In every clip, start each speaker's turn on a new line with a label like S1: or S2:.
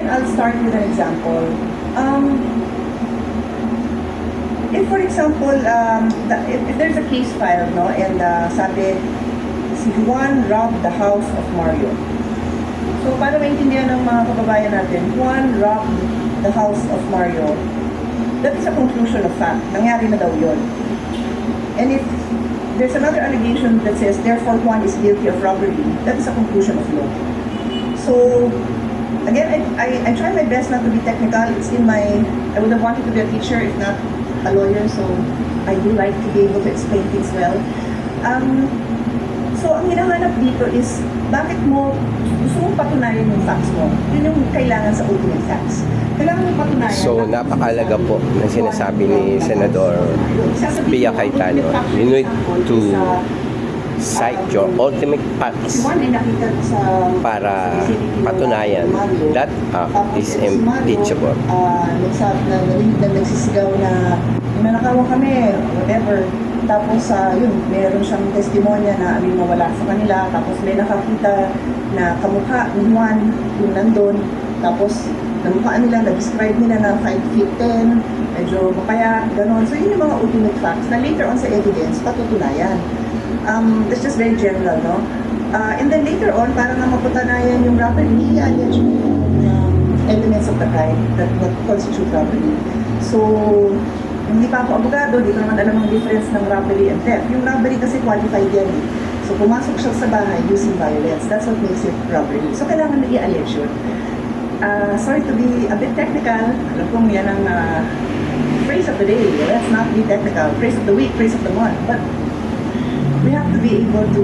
S1: I'll start with an example. If for example, if there's a case filed, no, and sabi, si Juan robbed the house of Mario. So, para maintindihan ng mga kababayan natin, Juan robbed the house of Mario, that is a conclusion of fact. Nangyari na daw yun. And if there's another allegation that says, therefore Juan is guilty of robbery, that is a conclusion of law. So, again, I try my best not to be technical. It's in my, I would have wanted to be a teacher if not a lawyer, so I do like to be able to explain things well. So, ang hinahanap dito is, bakit mo gusto mong patunayan yung facts mo? Yun yung kailangan sa ultimate facts. Kailangan mo patunayan.
S2: So, napakalaga po na sinasabi ni Senador Pia Cayetano. You need to cite your ultimate facts para patunayan that is impeachable.
S1: Nagsisigaw na nanakawan kami, whatever. Tapos, yun, meron siyang testimonya na mawala sa kanila. Tapos, may nakakita na kamukha ni Juan yung nandun. Tapos, namukhaan nila, na-describe nila na 5 feet 10, medyo mapayat, gano'n. So, yun yung mga ultimate facts na later on sa evidence, patutunayan. That's just very general, no? And then later on, para na mapatunayan yung robbery, yan yung elements of the crime that constitute robbery. So, hindi pa ako abogado, di ko naman alam ang difference ng robbery and theft. Yung robbery kasi qualified yan eh. So, pumasok siya sa bahay using violence. That's what makes it robbery. So, kailangan na i-allege yun. Sorry to be a bit technical. Alam kong yan ang phrase of the day. Let's not be technical. Phrase of the week, phrase of the month. But we have to be able to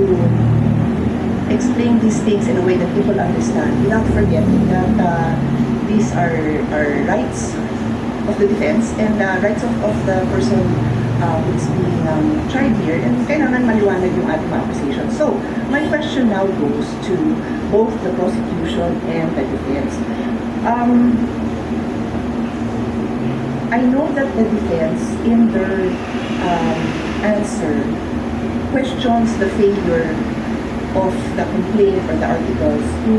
S1: explain these things in a way that people understand without forgetting that these are rights of the defense and rights of the person who is being tried here, and kailangan maliwanag yung ating mga accusation. So, my question now goes to both the prosecution and the defense. I know that the defense, in their answer, questions the failure of the complaint or the articles to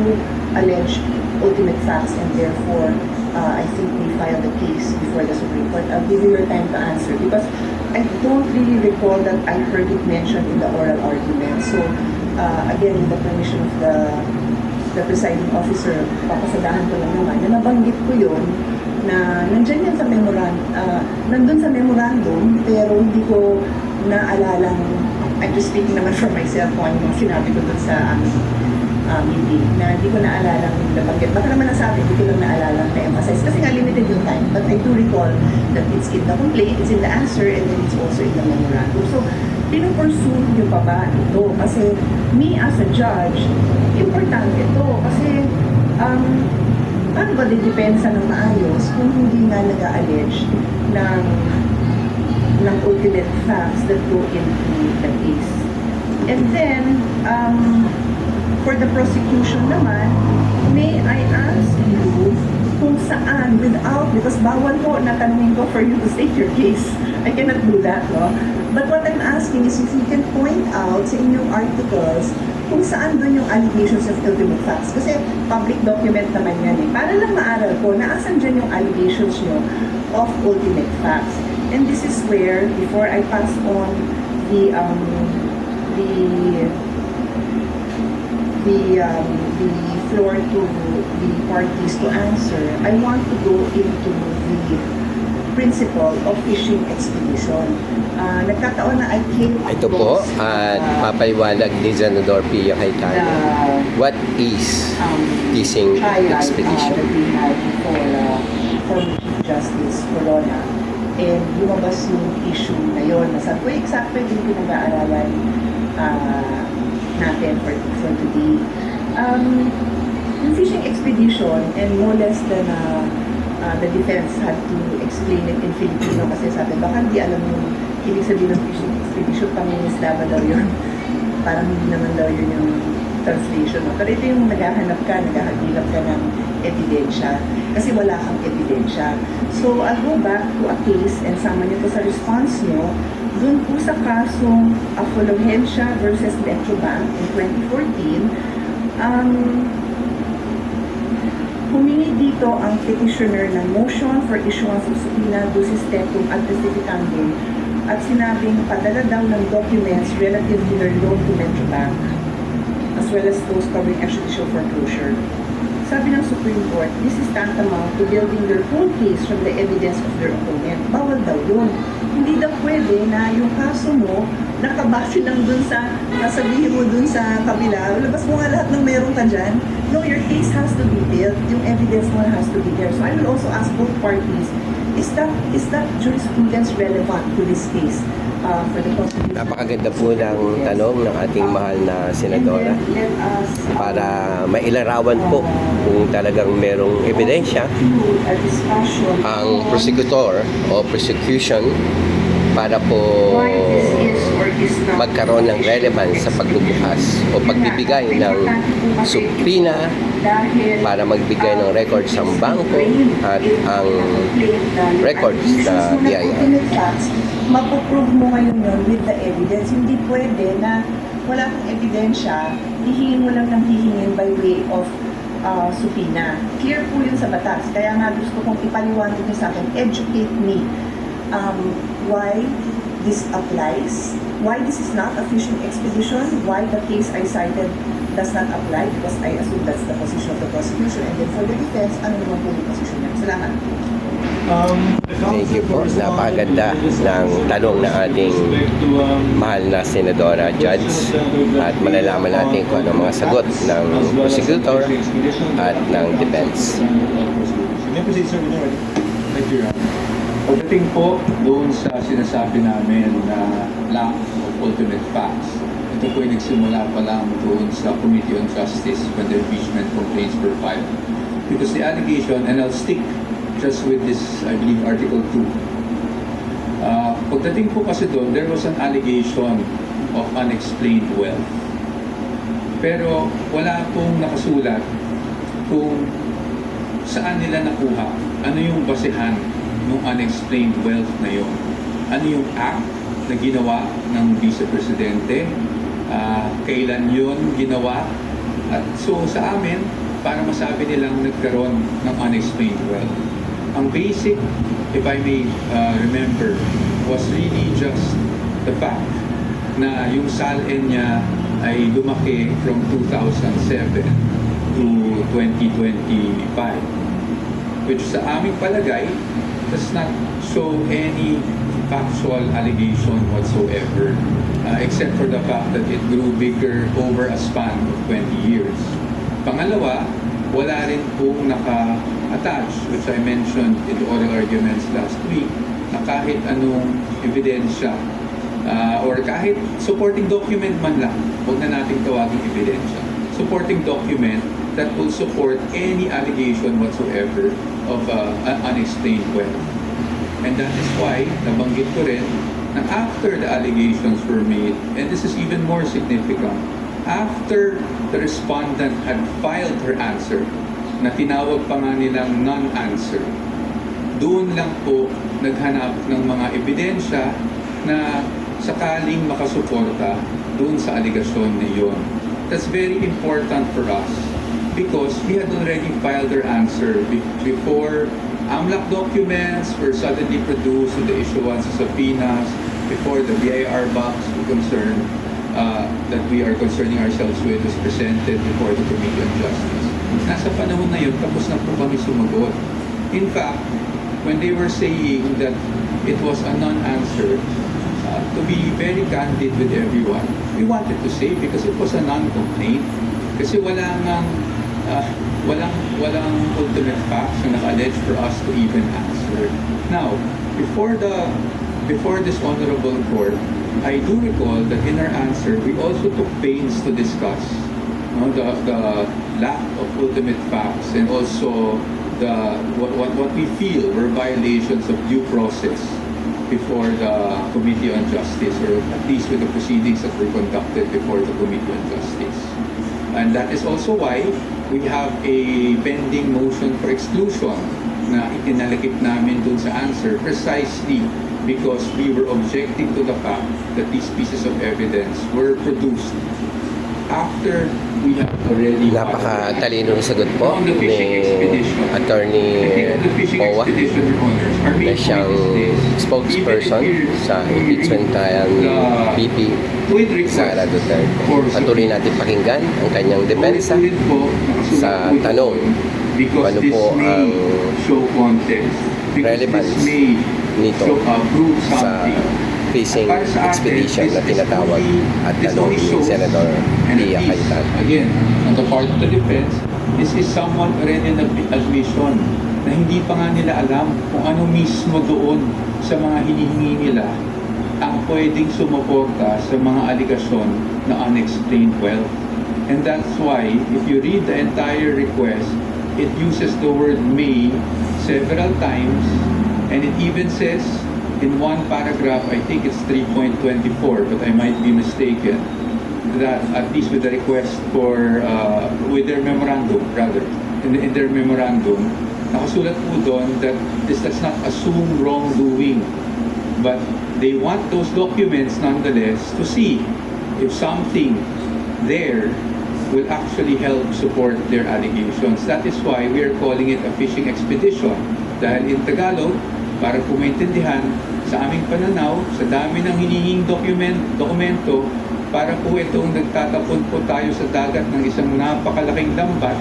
S1: allege ultimate facts, and therefore I think we filed the case before the Supreme Court. I'll give you your time to answer because I don't really recall that I heard it mentioned in the oral argument. So again, with the permission of the presiding officer, papasadahan ko lang naman na nabanggit ko yun na nandyan yan sa nandun sa memorandum, pero hindi ko naalalang, I'm just speaking naman for myself kung ano yung sinabi ko dun sa meeting, na hindi ko naalala nabanggit. Baka naman nasabi, hindi ko lang naalala na-emphasize. Kasi nga limited yung time. But I do recall that it's in the complaint, it's in the answer, and then it's also in the memorandum. So, pinupursue nyo pa ba ito? Kasi me as a judge, importante ito. Kasi, paano ba didepensa ng maayos kung hindi nga nag-allege ng ultimate facts that go into the case? And then, for the prosecution naman, may I ask you kung saan, because bawal po na tanungin ko for you to state your case. I cannot do that, no? But what I'm asking is if you can point out sa inyong articles kung saan doon yung allegations of ultimate facts. Kasi public document naman yan eh. Para lang maaral ko, naasan dyan yung allegations nyo of ultimate facts. And this is where, before I pass on the floor to the parties to answer, I want to go into the principle of fishing expedition. Nagkataon na I came
S2: Ito po, at papaliwanag ni Senador Pia Cayetano. What is fishing expedition?
S1: That we had for Justice Corona. And lumabas yung issue na yun. Nasabi ko, exactly yung pinag-aaralan natin for today. Yung fishing expedition, and no less than the defense had to explain it in Filipino kasi sabi, baka hindi alam yung ibig sabihin ng fishing expedition, pangingisda ba daw yun? Parang hindi naman daw yun yung translation. No? Pero ito yung naghahanap ka ng ebidensya kasi wala kang ebidensya. So, I'll go back to a case and sama nyo to sa response nyo dun po sa kasong Fulgencio versus Metrobank in 2014. Humingi dito ang petitioner ng motion for issuance of subpoena ducis tecum ad testificandum at sinabing padala daw ng documents relative to their loan to Metrobank as well as those covering extrajudicial foreclosure. Sabi ng Supreme Court, this is tantamount to building their whole case from the evidence of their opponent. Bawal daw yun. Hindi daw pwede na yung kaso mo nakabase lang dun sa kasabihin mo dun sa kabila. Labas mo nga lahat ng meron ka dyan. No, your case has to be built. Yung evidence mo has to be there. So I will also ask both parties, is that jurisprudence relevant to this case for the prosecution?
S2: Napakaganda po ng tanong ng ating mahal na senadora
S1: And then let us
S2: para mailarawan po kung talagang merong ebidensya
S1: conclude a discussion
S2: ang
S1: on
S2: prosecutor o prosecution para po
S1: why this is or is not
S2: magkaroon ng relevance sa pagbubukas o pagbibigay ng subpoena
S1: dahil
S2: para magbigay ng records ang bangko at ang records sa BIR.
S1: Mapoprove mo ngayon yun with the evidence. Hindi pwede na wala kang ebidensya, hihingin mo lang ng hihingin by way of subpoena. Clear po yun sa batas. Kaya nga gusto kong ipaliwanag niyo sa akin, educate me why this applies, why this is not a fishing expedition, why the case I cited does not apply, because I assume that's the position of the prosecution, and then for the defense, ano naman po yung position niya. Salamat.
S2: Thank you po. Napakaganda ng tanong na ating mahal na senadora judge at malalaman natin kung ano mga sagot ng prosecutor at ng defense.
S3: Thank you, Ram. Pagdating po doon sa sinasabi namin na lack of ultimate facts, ito po ay nagsimula pa lang doon sa Committee on Justice when the impeachment complaints were filed. Because the allegation, and I'll stick just with this, I believe, Article 2. Pagdating po kasi doon, there was an allegation of unexplained wealth. Pero wala pong nakasulat kung saan nila nakuha, ano yung basehan ng unexplained wealth na yun. Ano yung act na ginawa ng Vice Presidente, kailan yun ginawa, at so sa amin, para masabi nilang nagkaroon ng unexplained wealth. Ang basic, if I may remember, was really just the fact na yung SALN niya ay lumaki from 2007 to 2025, which sa aming palagay does not show any factual allegation whatsoever, except for the fact that it grew bigger over a span of 20 years. Pangalawa, wala rin pong naka-attach, which I mentioned in the oral arguments last week, na kahit anong ebidensya or kahit supporting document man lang, huwag na nating tawagin ebidensya, supporting document that will support any allegation whatsoever of unexplained wealth. And that is why, nabanggit ko rin, na after the allegations were made, and this is even more significant, after the respondent had filed her answer, na tinawag pa nga nilang non-answer, doon lang po naghanap ng mga ebidensya na sakaling makasuporta doon sa aligasyon na yun. That's very important for us because we had already filed our answer before AMLAC documents were suddenly produced with the issuance of subpoenas, before the BIR box concern that we are concerning ourselves with was presented before the Committee on Justice. Nasa panahon na yun, tapos na po kami sumagot. In fact, when they were saying that it was a non-answer, to be very candid with everyone, we wanted to say because it was a non-complaint. Kasi walang ultimate facts na naka-allege for us to even answer. Now, before this honorable court, I do recall that in our answer, we also took pains to discuss the lack of ultimate facts and also what we feel were violations of due process before the Committee on Justice, or at least with the proceedings that were conducted before the Committee on Justice. And that is also why we have a pending motion for exclusion na itinalakip namin dun sa answer precisely because we were objecting to the fact that these pieces of evidence were produced after we have already
S2: Napakatalinong sagot po
S3: on the fishing
S2: ni
S3: expedition.
S2: Attorney
S3: I think on the fishing
S2: Powa
S3: expedition, Your Honors, our
S2: na
S3: main
S2: siyang
S3: point is this.
S2: spokesperson
S3: Even if
S2: sa impeachment trial ni VP
S3: with request
S2: Sara Duterte.
S3: for
S2: Patuloy natin pakinggan ang kanyang depensa
S3: ulit po, nakasulat
S2: sa
S3: po
S2: tanong
S3: doon, because
S2: ano
S3: this
S2: po
S3: may
S2: ang
S3: show context, because
S2: relevance
S3: this may
S2: nito
S3: prove
S2: sa
S3: something.
S2: fishing
S3: Para sa akin,
S2: expedition na
S3: this
S2: tinatawag
S3: only-
S2: at
S3: this
S2: tanong
S3: only
S2: ni
S3: shows,
S2: Senador
S3: and
S2: Pia
S3: at least,
S2: Cayetano.
S3: Again, on the part of the defense, this is someone already in admission na hindi pa nga nila alam kung ano mismo doon sa mga hinihingi nila ang pwedeng sumuporta sa mga aligasyon na unexplained wealth. And that's why, if you read the entire request, it uses the word may several times, and it even says in one paragraph, I think it's 3.24, but I might be mistaken, that at least with the request for, with their memorandum, rather, in their memorandum, nakasulat po doon that this does not assume wrongdoing, but they want those documents nonetheless to see if something there will actually help support their allegations. That is why we are calling it a fishing expedition. Dahil in Tagalog, para po maintindihan, sa aming pananaw, sa dami ng hinihing dokumento, para po itong nagtatapon po tayo sa dagat ng isang napakalaking lambat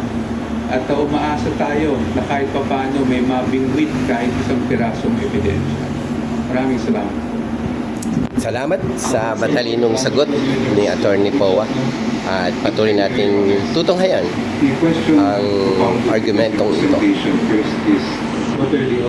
S3: at umaasa tayo na kahit papano may mabingwit kahit isang pirasong ebidensya. Maraming salamat.
S2: Salamat sa matalinong sagot ni Attorney Powa at patuloy nating tutunghayan
S4: The question
S2: ang
S4: about
S2: argumentong ito.
S4: presentation first is what are the